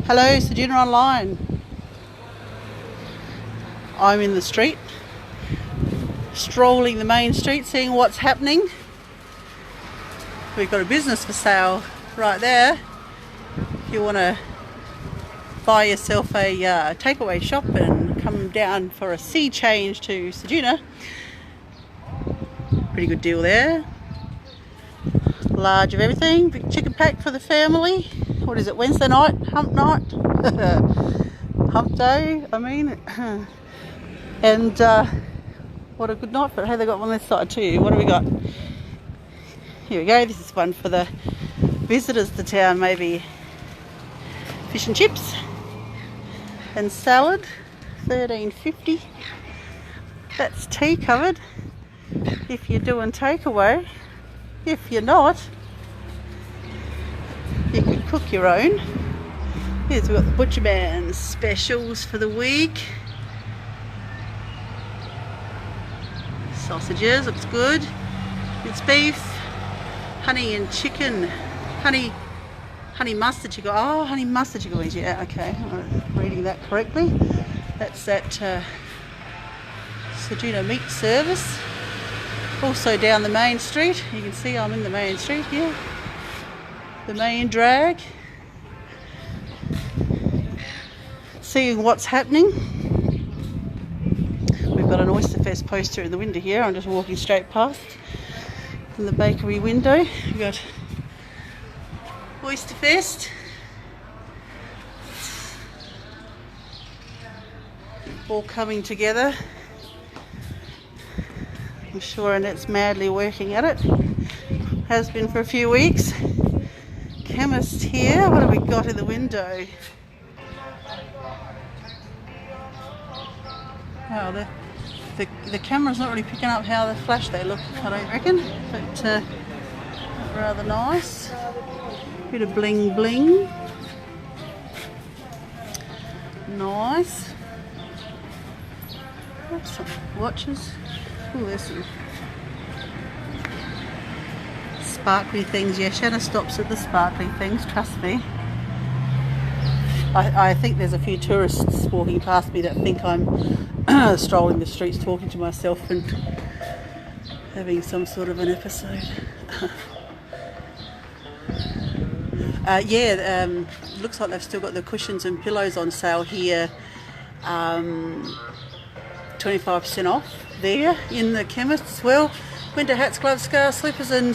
Hello, Ceduna Online. I'm in the street, strolling the main street, seeing what's happening. We've got a business for sale right there. If you want to buy yourself a takeaway shop and come down for a sea change to Ceduna, pretty good deal there. Large of everything, big chicken pack for the family. What is it, Wednesday night? Hump night? Hump day, I mean. And what a good night for it. Hey, they got one on this side too. What do we got? Here we go. This is one for the visitors to town, maybe fish and chips and salad, $13.50. That's tea covered if you're doing takeaway. If you're not, you can cook your own. Here's, we've got the Butcher Man's specials for the week. Sausages, looks good. It's beef, honey and chicken, honey mustard chicken. Oh, honey mustard chicken wings. Yeah, okay, I'm reading that correctly. That's that Ceduna meat service. Also down the main street, you can see I'm in the main street here, the main drag, seeing what's happening. We've got an Oyster Fest poster in the window here. I'm just walking straight past from the bakery window. We've got Oyster Fest, all coming together. I'm sure Annette's madly working at it. Has been for a few weeks. Chemist here. What have we got in the window? Oh, the camera's not really picking up how the flash they look, I don't reckon. But rather nice. Bit of bling bling. Nice. Some watches. Oh, there's some sparkly things. Yeah, Shanna stops at the sparkly things, trust me. I think there's a few tourists walking past me that think I'm strolling the streets talking to myself and having some sort of an episode. Looks like they've still got the cushions and pillows on sale here. 25% off there in the chemist as well. Winter hats, gloves, scarves, slippers and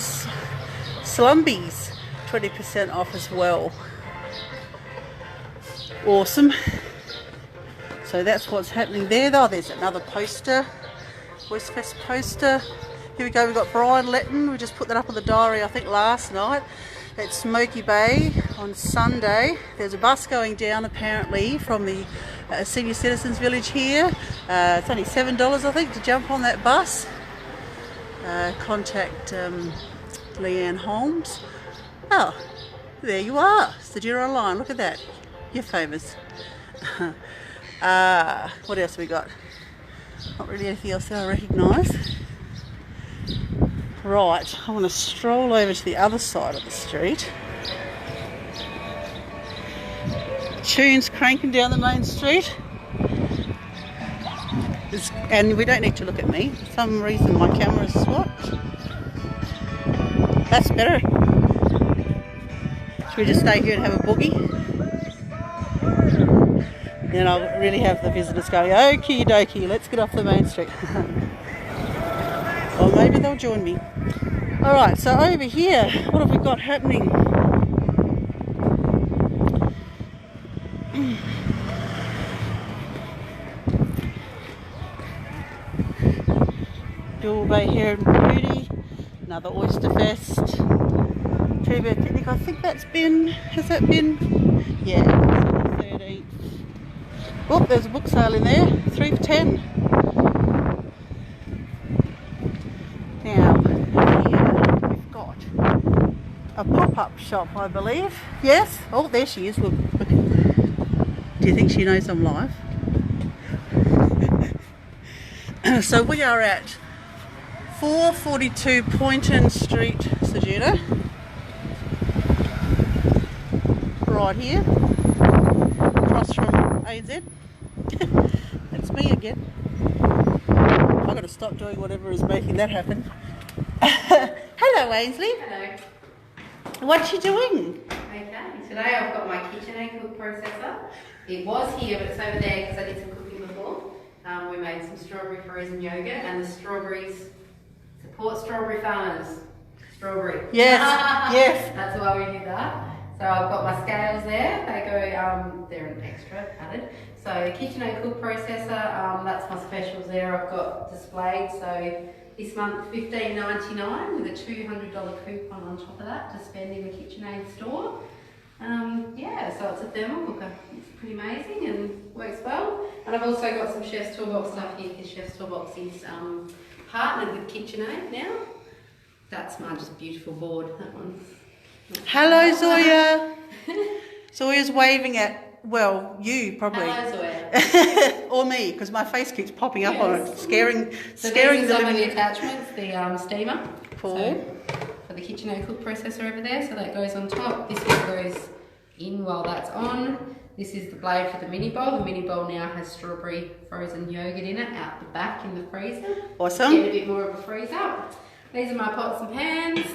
slumbies, 20% off as well. Awesome. So that's what's happening there though. There's another poster, Westfest poster. Here we go, we've got Brian Letton. We just put that up on the diary I think last night. At Smoky Bay on Sunday. There's a bus going down apparently from the Senior Citizens Village here. It's only $7 I think to jump on that bus. Contact Leanne Holmes. Oh, there you are, Ceduna Online, look at that. You're famous. What else have we got? Not really anything else that I recognise. Right, I want to stroll over to the other side of the street. Tunes cranking down the main street. And we don't need to look at me. For some reason my camera's swapped. That's better. Should we just stay here and have a boogie? Then I'll really have the visitors going, okie dokie, let's get off the main street. Or maybe they'll join me. Alright, so over here, what have we got happening? Dual Bay Hair and Beauty, another Oyster Fest, Two-Bird Picnic. I think that's been, has that been? Yeah, it's the 13th. Oh, there's a book sale in there, 3 for $10. Now, here we've got a pop-up shop, I believe. Yes? Oh, there she is. Look. Do you think she knows I'm live? So we are at 442 Poynton Street, Ceduna. right here, across from AZ. It's me again. I've got to stop doing whatever is making that happen. Hello, Ainsley. Hello. What you doing? Okay, today I've got my KitchenAid cook processor. It was here, but it's over there because I did some cooking before. We made some strawberry frozen yogurt, and the strawberries support strawberry farmers. Strawberry. Yes, yes. That's why we did that. So I've got my scales there. They go, they're an extra added. So the KitchenAid cook processor, that's my specials there. I've got displayed. So this month $15.99 with a $200 coupon on top of that to spend in the KitchenAid store. Yeah, so it's a thermal cooker. It's pretty amazing and works well. And I've also got some Chef's Toolbox stuff here because Chef's Toolbox is partnered with KitchenAid now. That's my just beautiful board. That one's. Hello, Zoya. Zoya's waving at, well, you probably. Hello, Zoya. Or me, because my face keeps popping up on it, scaring So the some of the attachments, the steamer. Cool. So for the KitchenAid cook processor over there, so that goes on top. This one goes in while that's on. This is the blade for the mini bowl. The mini bowl now has strawberry frozen yogurt in it out the back in the freezer. Awesome. Get a bit more of a freeze up. These are my pots and pans.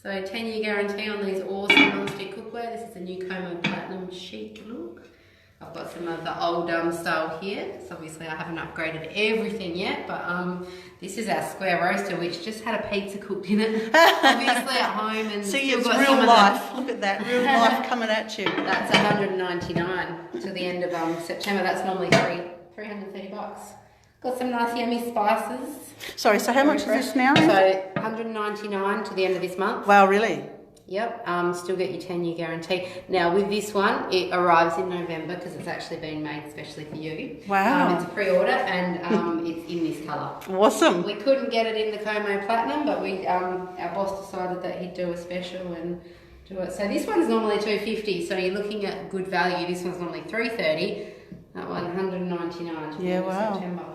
So 10-year guarantee on these awesome non-stick cookware. This is the new Como Platinum Chic look. I've got some of the old style here. So obviously I haven't upgraded everything yet, but this is our square roaster, which just had a pizza cooked in it. Obviously at home, and see, it's real life. Look at that, real life coming at you. That's $199 till the end of September. That's normally $330. Got some nice yummy spices. Sorry, so how much is this now? So $199 to the end of this month. Wow, really? Yep, still get your 10-year guarantee. Now with this one, it arrives in November because it's actually been made especially for you. Wow. It's a pre-order and it's in this colour. Awesome. We couldn't get it in the Como Platinum, but we our boss decided that he'd do a special and do it. So this one's normally $250, so you're looking at good value. This one's normally $330. That one $199 to the end of September.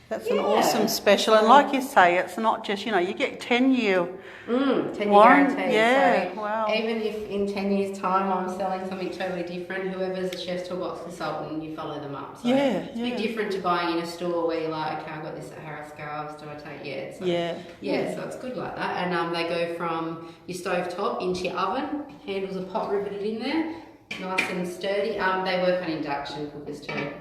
That's an awesome special, and like you say, it's not just, you know, you get 10-year 10-year guarantee. Yeah, so wow. Even if in 10 years' time I'm selling something totally different, whoever's a Chef's Toolbox consultant, you follow them up. So it's a bit different to buying in a store where you're like, okay, I've got this at Harris Scarves, do I take it? So, yeah, so it's good like that. And they go from your stove top into your oven, handles a pot riveted in there, nice and sturdy. They work on induction cookers too.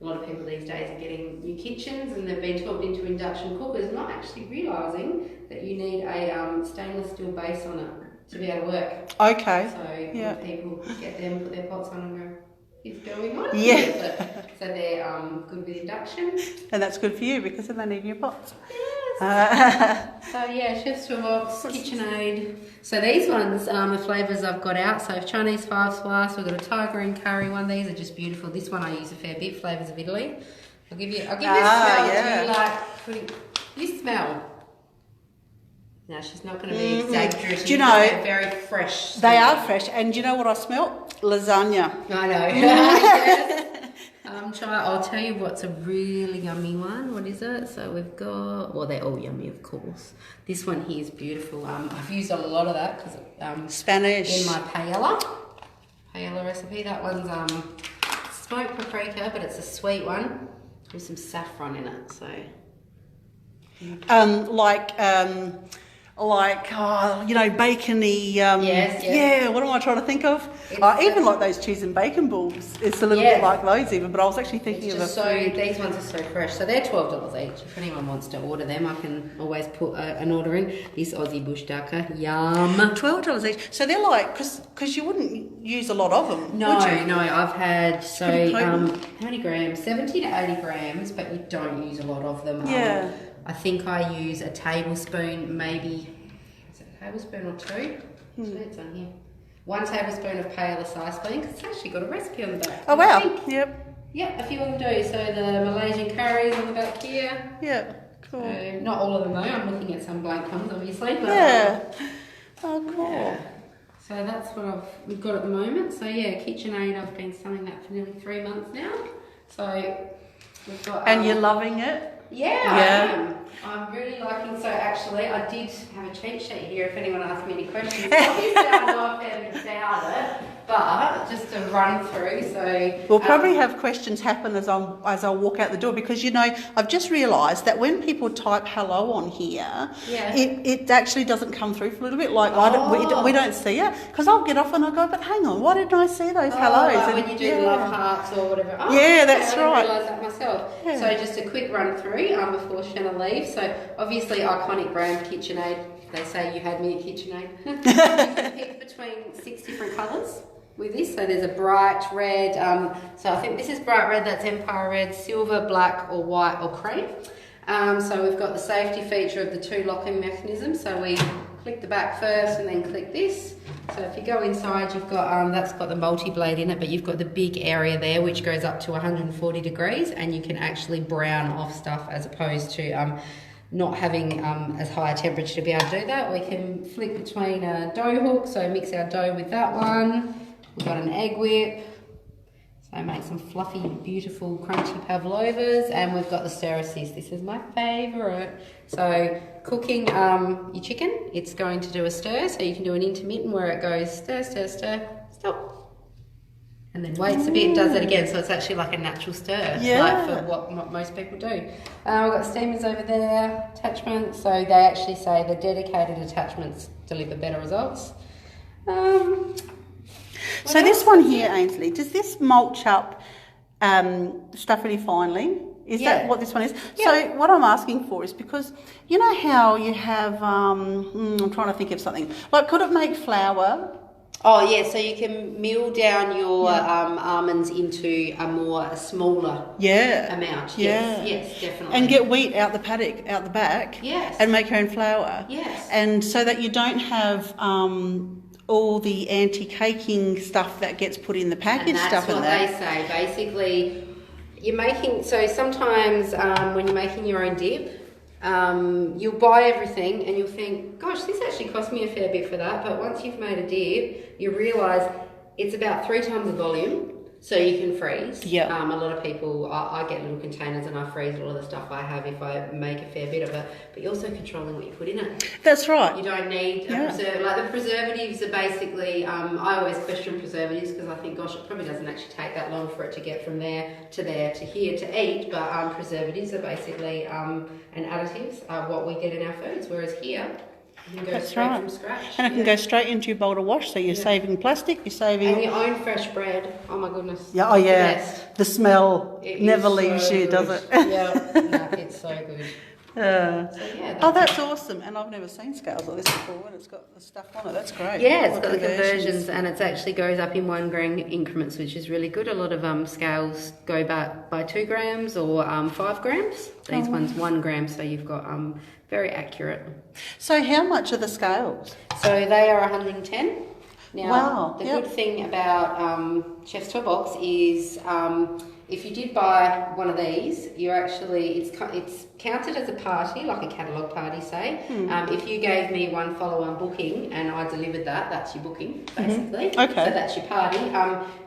A lot of people these days are getting new kitchens and they've been talked into induction cookers, not actually realising that you need a stainless steel base on it to be able to work. Okay. So when people get them, put their pots on and go, it's going on. Yeah. So they're good with induction. And that's good for you because then they need new pots. Yes. So yeah, Chef's Toolbox, KitchenAid. So these ones, the flavours I've got out. So Chinese 5 spice, we've got a Thai green curry one. These are just beautiful. This one I use a fair bit, flavours of Italy. I'll give you a smell. Yeah. Do you like putting, you smell? No, she's not going to be exaggerating. Do you know, they're very fresh. They are fresh, and do you know what I smell? Lasagna. I know. Yes. I'll tell you what's a really yummy one. What is it? So we've got, well, they're all yummy, of course. This one here is beautiful. I've used a lot of that because Spanish in my paella recipe. That one's smoked paprika, but it's a sweet one with some saffron in it. So you know, bacony. Yeah. What am I trying to think of? Even like those cheese and bacon balls. It's a little bit like those even. But I was actually thinking of these ones are so fresh. So they're $12 each. If anyone wants to order them, I can always put an order in. This Aussie bush ducker, yum. $12 each. So they're like because you wouldn't use a lot of them. No. I've had how many grams? 70 to 80 grams, but you don't use a lot of them. Yeah. I think I use a tablespoon, maybe, is it a tablespoon or two? It's on here. 1 tablespoon of paella size bean, because it's actually got a recipe on the back. Oh, wow. Yep. Yep, a few of them do. So the Malaysian curries on the back here. Yeah, cool. So not all of them though, I'm looking at some blank ones obviously. But, oh, cool. Yeah. So that's what we've got at the moment. So yeah, KitchenAid, I've been selling that for nearly 3 months now. So we've got... And you're loving it? Yeah, I am. I'm really liking, so actually I did have a cheat sheet here if anyone asks me any questions. Obviously I know a fair bit about it, But just to run through, so we'll probably have questions happen as I walk out the door, because I've just realised that when people type hello on here, it actually doesn't come through for a little bit. Like we don't see it, because I'll get off and I'll go, but hang on, why didn't I see those hellos? Like when you do love hearts or whatever. That's right. I didn't realise that myself. Yeah. So just a quick run through before Shanna leaves. So obviously iconic brand KitchenAid. They say you had me at KitchenAid. You can pick between 6 different colours with this. So there's a bright red, so I think this is bright red, that's Empire Red, silver, black or white or cream. So we've got the safety feature of the 2 locking mechanisms. So we click the back first and then click this. So if you go inside, you've got, that's got the multi-blade in it, but you've got the big area there which goes up to 140 degrees, and you can actually brown off stuff as opposed to not having as high a temperature to be able to do that. We can flick between a dough hook, so mix our dough with that one. We've got an egg whip, so make some fluffy, beautiful, crunchy pavlovas, and we've got the stir assist. This is my favourite. So cooking your chicken, it's going to do a stir, so you can do an intermittent where it goes stir, stir, stir, stop. And then waits a bit, does it again, so it's actually like a natural stir, like for what most people do. We've got steamers over there, attachments, so they actually say the dedicated attachments deliver better results. So this one here, Ainsley, does this mulch up stuff really finely? Is that what this one is? Yeah. So what I'm asking for is because you know how you have, I'm trying to think of something, like could it make flour? Oh yeah, so you can mill down your almonds into a smaller amount. Yes, definitely. And get wheat out the paddock, out the back. Yes. And make your own flour. Yes. And so that you don't have all the anti-caking stuff that gets put in the package stuff. And that's what they say. Basically, you're making, so sometimes when you're making your own dip, you'll buy everything and you'll think, gosh, this actually cost me a fair bit for that. But once you've made a dip, you realise it's about 3 times the volume, so you can freeze. Yeah. A lot of people, I get little containers and I freeze all of the stuff I have if I make a fair bit of it. But you're also controlling what you put in it. That's right. You don't need a like the preservatives are basically, I always question preservatives because I think, gosh, it probably doesn't actually take that long for it to get from there to here to eat. But preservatives are basically and additives are what we get in our foods, whereas here you can go straight from scratch. And it can go straight into your bowl to wash, so you're saving plastic, you're saving... And your own fresh bread, oh my goodness. Yeah, oh yeah, the smell never leaves you, does it? No, it's so good. That's awesome, and I've never seen scales like this before, and it's got the stuff on it. That's great. Yeah, it's got the conversions, and it actually goes up in 1 gram increments, which is really good. A lot of scales go back by 2 grams or 5 grams. These ones 1 gram, so you've got very accurate. So how much are the scales? So they are 110. Now, the good thing about Chef's Toolbox is if you did buy one of these, you're actually, it's counted as a party, like a catalogue party, say. If you gave me one follow-on booking and I delivered that, that's your booking, basically. Okay. So that's your party.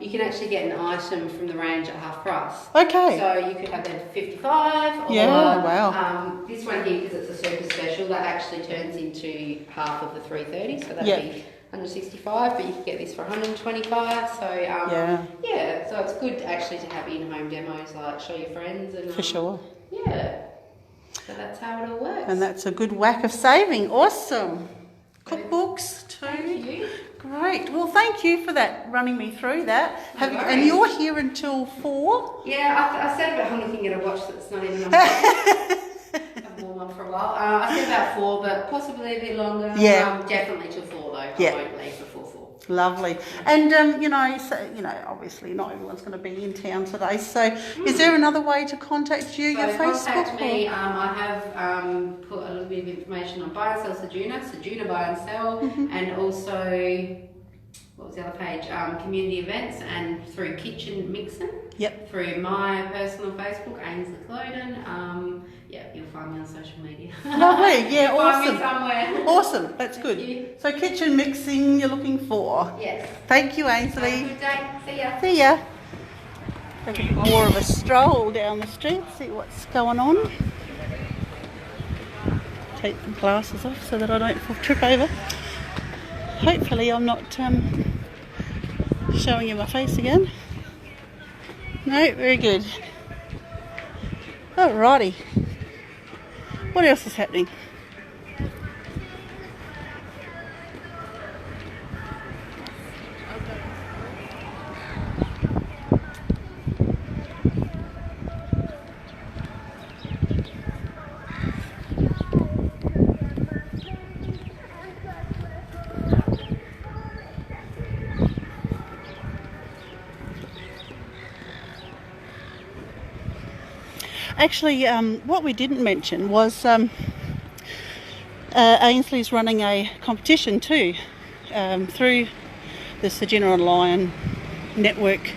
You can actually get an item from the range at half price. Okay. So you could have them for 55 or this one here, because it's a super special, that actually turns into half of the 330, so that'd be 165, but you can get this for 125. So so it's good actually to have in-home demos, like show your friends and for sure. Yeah. So that's how it all works. And that's a good whack of saving. Awesome. Cookbooks too. Thank you. Great. Well, thank you for that, running me through that. And you're here until 4? Yeah, I said about, I'm looking at a watch that's not even on. I've worn one for a while. I said about 4, but possibly a bit longer. Yeah. Definitely till 4 though. Yeah. I won't leave before 4. Lovely. And, obviously not everyone's going to be in town today. So is there another way to contact you? Your Facebook? Contact me. I have put a little bit of information on Buy and Sell Ceduna Buy and Sell, and also, what was the other page? Community events, and through Kitchen Mixin'. Yep. Through my personal Facebook, Ainsley Cloden. You'll find me on social media. Lovely, yeah, awesome. Find me somewhere. Awesome, that's good. So kitchen mixing you're looking for. Yes. Thank you, Ainsley. Have a good day. See ya. See ya. A bit more of a stroll down the street, see what's going on. Take the glasses off so that I don't trip over. Hopefully I'm not Showing you my face again. No, very good. Alrighty. What else is happening? Actually, what we didn't mention was Ainsley's running a competition too through the Ceduna Online network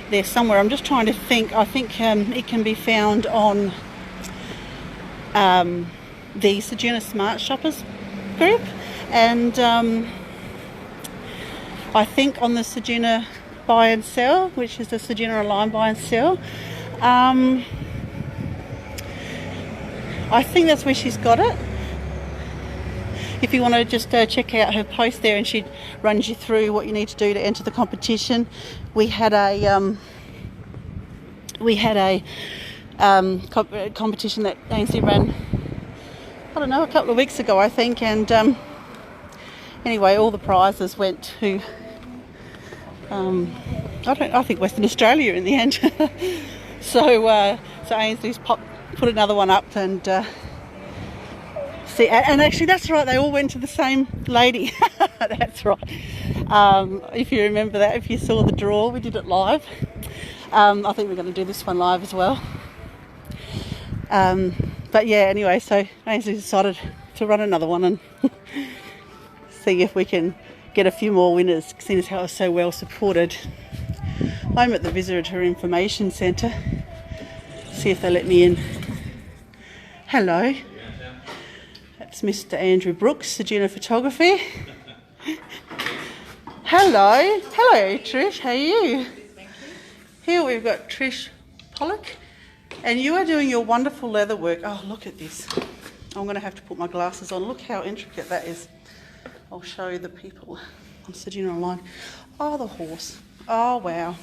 there somewhere. I'm just trying to think. I think it can be found on the Ceduna Smart Shoppers group, and I think on the Ceduna Buy and Sell, which is the Ceduna Online Buy and Sell. I think that's where she's got it. If you want to just check out her post there, and she runs you through what you need to do to enter the competition. We had a competition that Ainsley ran, I don't know, a couple of weeks ago, I think, and anyway, all the prizes went to I think Western Australia in the end. So Ainsley's put another one up, and see, and actually that's right, they all went to the same lady. That's right. If you remember that, if you saw the draw, we did it live. I think we're going to do this one live as well. But yeah, anyway, so Ainsley decided to run another one and see if we can get a few more winners, seeing as how it was so well supported. I'm at the Visitor Information Centre. See if they let me in. Hello. That's Mr. Andrew Brooks, Ceduna Photography. Hello. Hello, Trish. How are you? Here we've got Trish Pollock, and you are doing your wonderful leather work. Oh, look at this. I'm going to have to put my glasses on. Look how intricate that is. I'll show you the people on Ceduna Online. Oh, the horse. Oh, wow.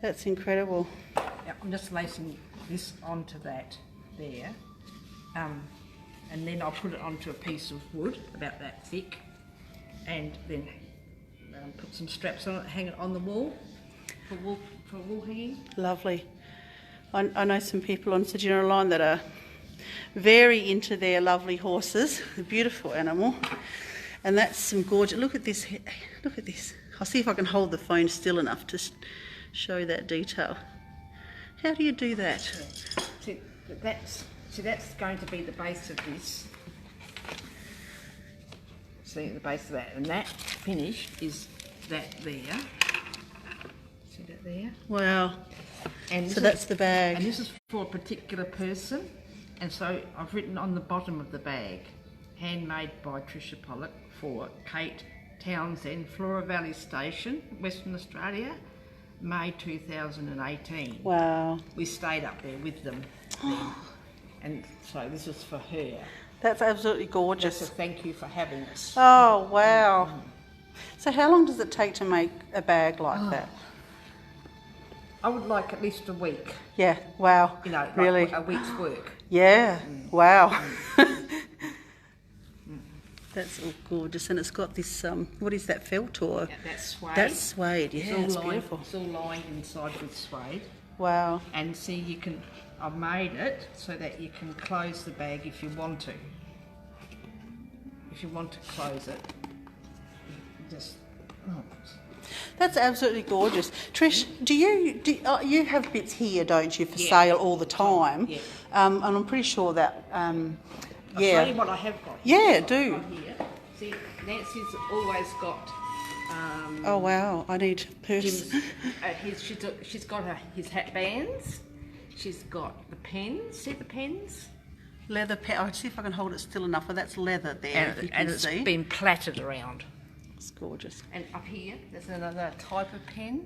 That's incredible. Yeah, I'm just lacing this onto that there, and then I'll put it onto a piece of wood about that thick, and then put some straps on it, hang it on the wall for wall hanging. Lovely. I know some people on Ceduna Online that are very into their lovely horses. A beautiful animal, and that's some gorgeous. Look at this. Look at this. I'll see if I can hold the phone still enough to show that detail. How do you do that? See, that's going to be the base of this. See, the base of that, and that finish is that there. See that there? Wow. And so that's the bag. And this is for a particular person, and so I've written on the bottom of the bag, handmade by Tricia Pollock for Kate Townsend, Flora Valley Station, Western Australia, May 2018. Wow. We stayed up there with them then. And so this is for her. That's absolutely gorgeous. Just a thank you for having us. Oh, wow. So how long does it take to make a bag like that? I would like at least a week. Yeah, wow. You know, like really? a week's work. Yeah, wow. That's all gorgeous, and it's got this, what is that, felt or? Yeah, that's suede. That's suede, yeah, it's beautiful. It's all lined inside with suede. Wow. And see, you can, I've made it so that you can close the bag if you want to. If you want to close it, just... That's absolutely gorgeous. Trish, do you have bits here, don't you, for sale all the time? Yeah. And I'm pretty sure that, I'll show you what I have got. Yeah, do. Here. See, Nancy's always got... oh wow, I need purse. She's got his hat bands. She's got the pens. See the pens? Leather pen. I'll see if I can hold it still enough. But that's leather there. And it's been plaited around. It's gorgeous. And up here, there's another type of pen.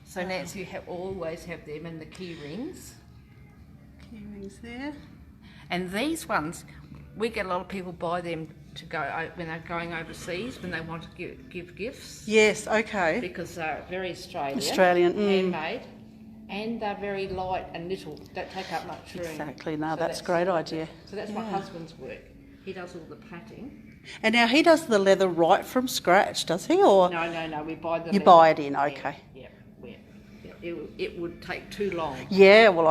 So Nancy always have them, and the key rings. Key rings there. And these ones, we get a lot of people buy them to go when they're going overseas, when they want to give gifts. Yes, okay. Because they're very Australian. Handmade. And they're very light and little, don't take up much room. Exactly, no, so that's a great idea. So that's my husband's work. He does all the plaiting. And now he does the leather right from scratch, does he? Or No, we buy the leather. You buy it in, okay. Yeah. It would take too long. Yeah, well,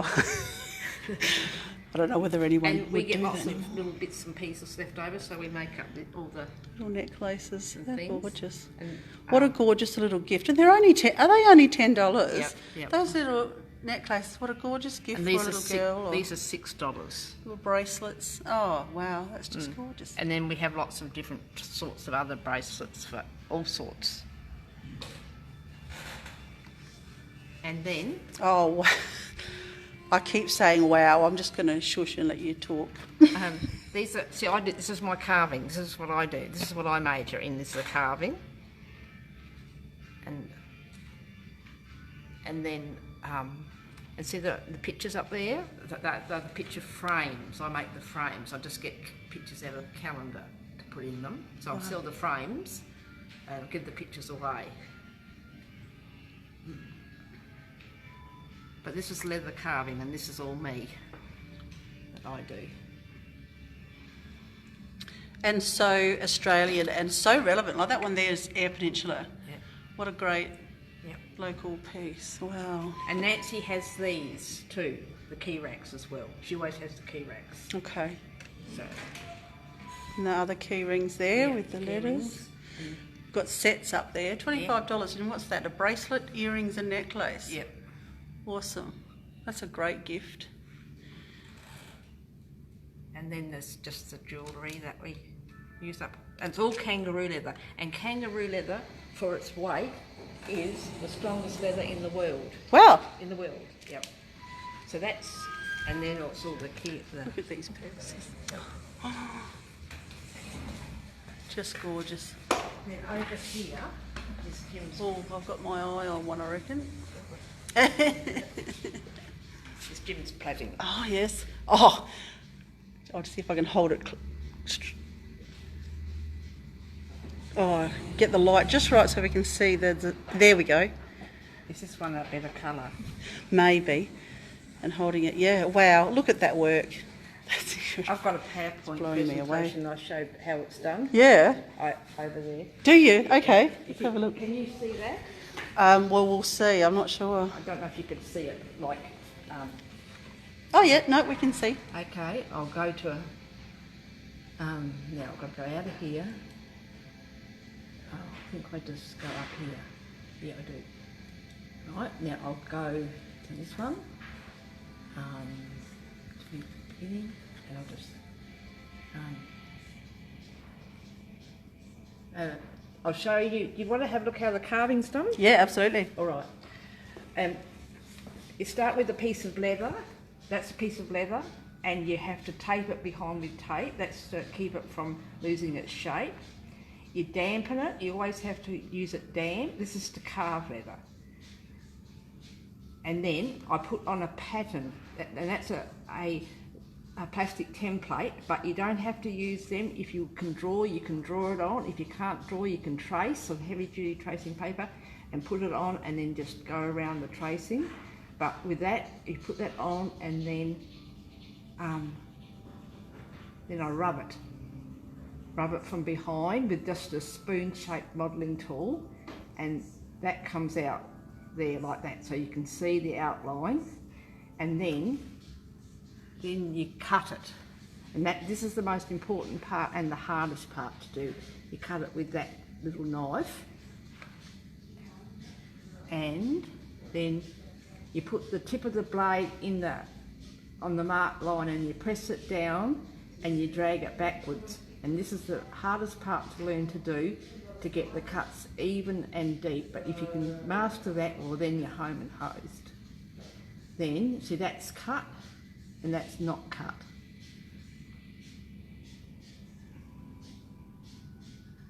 I don't know whether anyone and we would get do lots that. of little bits and pieces left over, so we make up all the little necklaces. They're things. Gorgeous. And, what a gorgeous little gift. And they're only are they only $10? Yep. Those little necklaces, what a gorgeous gift for a little girl. These are $6. Little bracelets. Oh, wow, that's just gorgeous. And then we have lots of different sorts of other bracelets for all sorts. And then... Oh, wow. I keep saying wow. I'm just going to shush and let you talk. These are... See, this is my carving. This is what I do. This is what I major in. This is the carving. And then... and see the pictures up there? They're the picture frames. I make the frames. I just get pictures out of the calendar to put in them. So I'll sell the frames and give the pictures away. But this is leather carving, and this is all me that I do. And so Australian and so relevant. Like that one there is Eyre Peninsula. Yeah. What a great local piece. Wow. And Nancy has these too, the key racks as well. She always has the key racks. Okay. So. And the other key rings there with the letters. Got sets up there. $25. And what's that? A bracelet, earrings and necklace? Yep. Awesome. That's a great gift. And then there's just the jewellery that we use up. And it's all kangaroo leather. And kangaroo leather, for its weight, is the strongest leather in the world. Wow. In the world, yep. So that's, and then it's all the key. Look at these pieces. Oh, just gorgeous. Then over here is Jim's. Oh, I've got my eye on one, I reckon. It's Jim's plaiting. Oh, yes. Oh, I'll just see if I can hold it. Oh, get the light just right so we can see there we go. Is this one a better colour? Maybe. And holding it, yeah. Wow, look at that work. That's I've got a PowerPoint presentation. I showed how it's done. Yeah. Over there. Do you? Okay. Let's have a look. Can you see that? Well, we'll see. I'm not sure. I don't know if you could see it. Like. Oh yeah, no, we can see. Okay, I'll go to. Now I've got to go out of here. Oh, I think I just go up here. Yeah, I do. Right, now I'll go to this one. To the beginning, and I'll just. I'll show you. Do you want to have a look how the carving's done? Yeah, absolutely. All right. You start with a piece of leather. That's a piece of leather, and you have to tape it behind with tape. That's to keep it from losing its shape. You dampen it. You always have to use it damp. This is to carve leather. And then I put on a pattern, and that's a plastic template, but you don't have to use them. If you can draw it on. If you can't draw, you can trace on heavy duty tracing paper and put it on and then just go around the tracing. But with that, you put that on and then I rub it from behind with just a spoon-shaped modelling tool, and that comes out there like that, so you can see the outline, and then you cut it, and this is the most important part and the hardest part to do. You cut it with that little knife, and then you put the tip of the blade on the marked line, and you press it down and you drag it backwards, and this is the hardest part to learn to do, to get the cuts even and deep. But if you can master that, well, then you're home and hosed. Then, see, that's cut and that's not cut.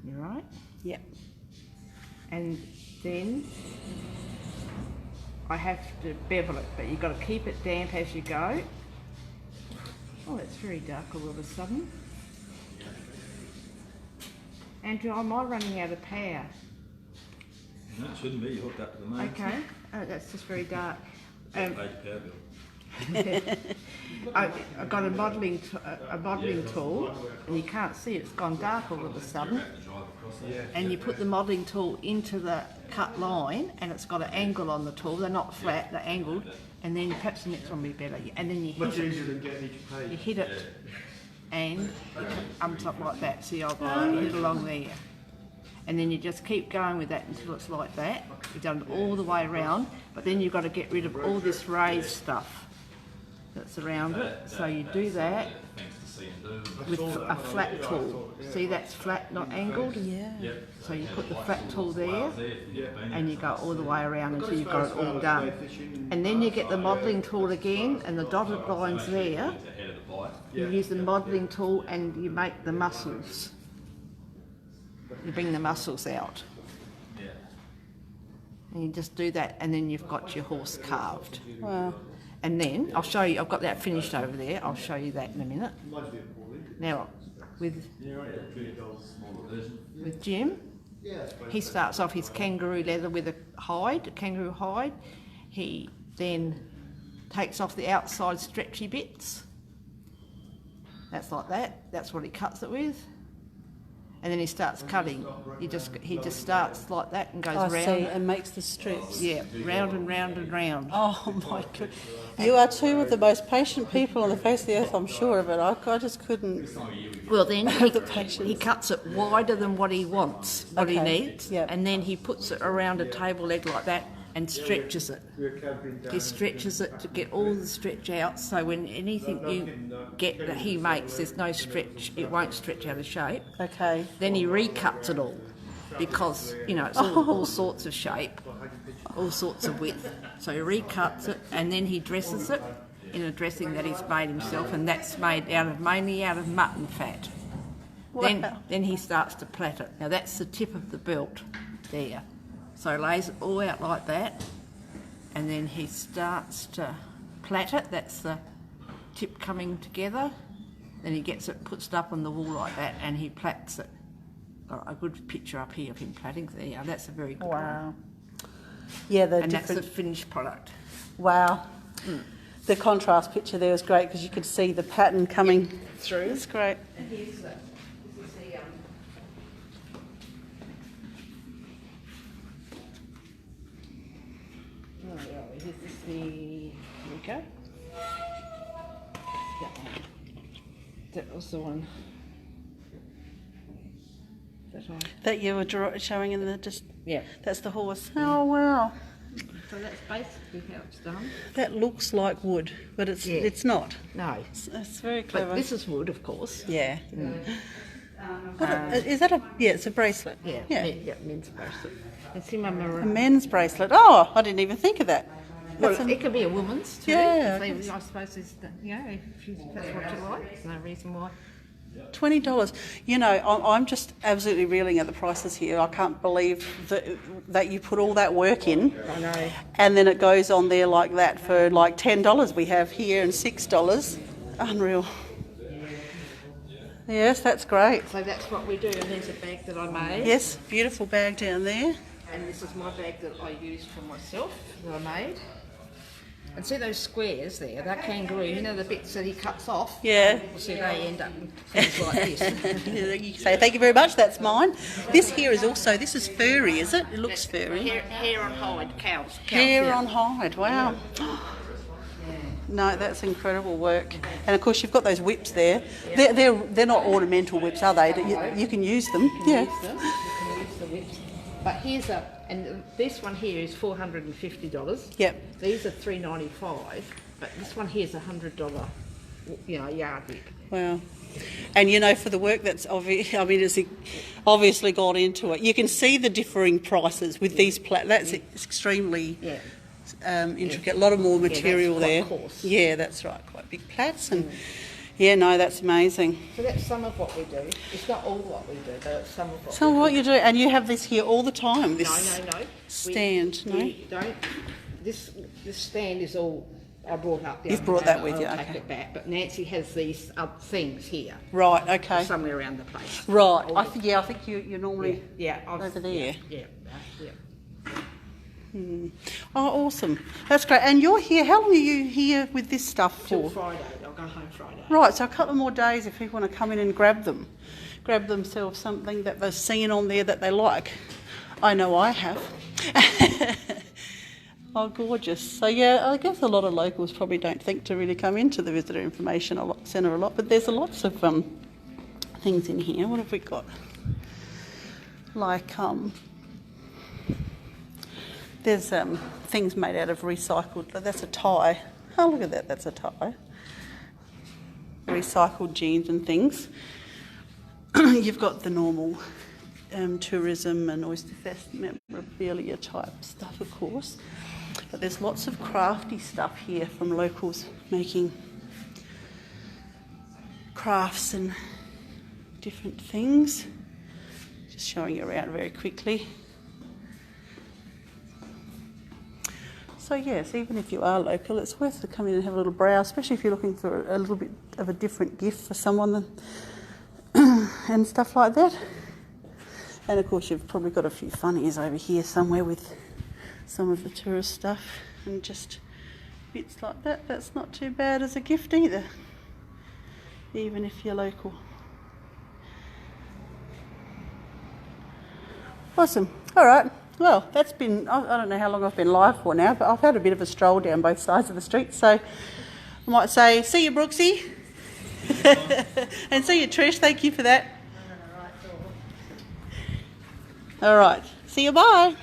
You right? Yep. And then I have to bevel it, but you've got to keep it damp as you go. Oh, it's very dark all of a sudden. Andrew, am I running out of power? No, it shouldn't be. You're hooked up to the mains. Okay. Oh, that's just very dark. Paid power bill. I got a modelling tool, and you can't see it. It's gone dark all of a sudden. And you put the modelling tool into the cut line, and it's got an angle on the tool. They're not flat; they're angled. And then perhaps the next one will be better. And then you hit Much easier than getting each page. You hit it, and it comes up like that. See, I've hit it along there. And then you just keep going with that until it's like that. You've done it all the way around, but then you've got to get rid of all this raised stuff that's around it. So you do that with a flat tool. See, that's flat, not angled? Yeah. So you put the flat tool there, and you go all the way around until you've got it all done. And then you get the modelling tool again, and the dotted lines there. You use the modelling tool and you make the muscles. You bring the muscles out. And you just do that, and then you've got your horse carved. Wow. And then, I'll show you, I've got that finished over there, I'll show you that in a minute. Now, with Jim, he starts off his kangaroo leather with a kangaroo hide. He then takes off the outside stretchy bits. That's like that, that's what he cuts it with. And then he starts cutting. He just starts like that and goes round. I see, and makes the strips. Yeah, round and round and round. Oh my God. You are two of the most patient people on the face of the earth, I'm sure of it. I just couldn't. Well, then The patience. he cuts it wider than what he wants, what he Okay, needs, yep. and then he puts it around a table leg like that and stretches it. He stretches it to get all the stretch out, so when anything you get that he makes, there's no stretch, it won't stretch out of shape. Okay. Then he recuts it all, because, you know, it's all sorts of shape, all sorts of width. So he recuts it, and then he dresses it in a dressing that he's made himself, and that's made mainly out of mutton fat. Wow. Then he starts to plait it. Now that's the tip of the belt there. So he lays it all out like that, and then he starts to plait it. That's the tip coming together. Then he gets it, puts it up on the wall like that, and he plaits it. Got a good picture up here of him plaiting there. That's a very good one. Wow. Yeah, And that's the finished product. Wow. The contrast picture there was great because you could see the pattern coming through. It's great. And here's the, here we go. That was the one. That you were showing in the Yeah. That's the horse. Oh wow. So that's basically how it's done. That looks like wood, but it's not. No. It's very clever. But this is wood, of course. Yeah. Is that a? Yeah, it's a bracelet. Yeah. Men's bracelet. And see my A men's bracelet. Oh, I didn't even think of that. Well, it could be a woman's too. Yeah, I suppose it's, if that's what you like. There's no reason why. $20. You know, I'm just absolutely reeling at the prices here. I can't believe that you put all that work in. I know. And then it goes on there like that for like $10 we have here and $6. Unreal. Yes, that's great. So that's what we do. And there's a bag that I made. Yes, beautiful bag down there. And this is my bag that I used for myself, that I made. And see those squares there, they're kangaroo, you know the bits that he cuts off? Yeah. Well, see, they end up in things like this. You say, thank you very much, that's mine. This here is also, this is furry, is it? It looks furry. Hair on hide, cows. Hair on hide, wow. No, that's incredible work. And of course you've got those whips there. They're not ornamental whips, are they? You can use them. Yeah. You can use the whips. But here's and this one here is $450. Yep. These are $3.95, but this one here is $100, yard whip. Wow. And you know, for the work that's it's obviously gone into it. You can see the differing prices with these that's extremely intricate. A lot of more material that's quite there. coarse. Yeah, that's right. Quite big plats and. Yeah, no, that's amazing. So that's some of what we do. It's not all what we do, but it's some of what Some we of what do. you do, and you have this here all the time. This No. stand, no? We don't. This stand is all I brought up the You've other brought day. that with you, I'll okay. take it back. But Nancy has these things here, Right, okay. somewhere around the place. Right, I think you're normally I've- over there. Yeah. Oh, awesome. That's great. And you're here, how long are you here with this stuff Till for? Friday. I'll go home Friday. Right, so a couple more days if people want to come in and grab themselves something that they've seen on there that they like. I know I have. Oh, gorgeous. So yeah, I guess a lot of locals probably don't think to really come into the Visitor Information Centre a lot, but there's lots of things in here. What have we got? Like, there's things made out of recycled, that's a tie. Oh, look at that, that's a tie. Recycled jeans and things. You've got the normal tourism and Oyster Fest memorabilia type stuff, of course. But there's lots of crafty stuff here from locals making crafts and different things. Just showing you around very quickly. So yes, even if you are local, it's worth to come in and have a little browse, especially if you're looking for a little bit of a different gift for someone and stuff like that. And of course you've probably got a few funnies over here somewhere with some of the tourist stuff and just bits like that. That's not too bad as a gift either, even if you're local. Awesome. All right. Well, that's been, I don't know how long I've been live for now, but I've had a bit of a stroll down both sides of the street. So I might say, see you, Brooksy. And see you, Trish. Thank you for that. All right. See you. Bye.